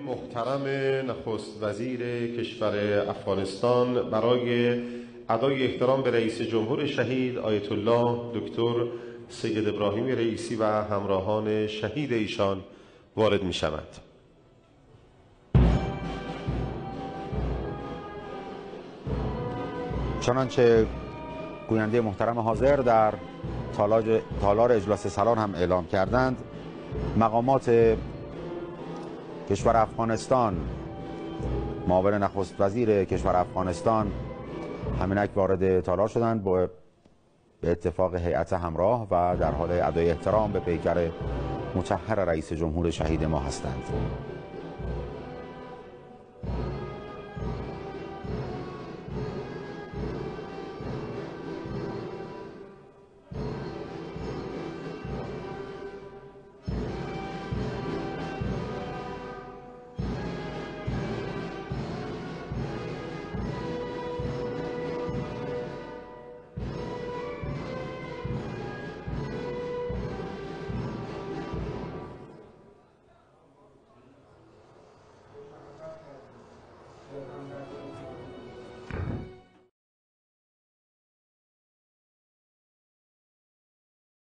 محترم نخست وزیر کشور افغانستان برای ادای احترام به رئیس جمهور شهید آیت الله دکتر سید ابراهیمی رئیسی و همراهان شهید ایشان وارد می شود. چنانچه گوینده محترم حاضر در تالار اجلاس سالن هم اعلام کردند، مقامات کشور افغانستان، معاون نخست وزیر کشور افغانستان همینک وارد تالار شدند به اتفاق هیئت همراه و در حال ادای احترام به پیکر مطهر رئیس جمهور شهید ما هستند.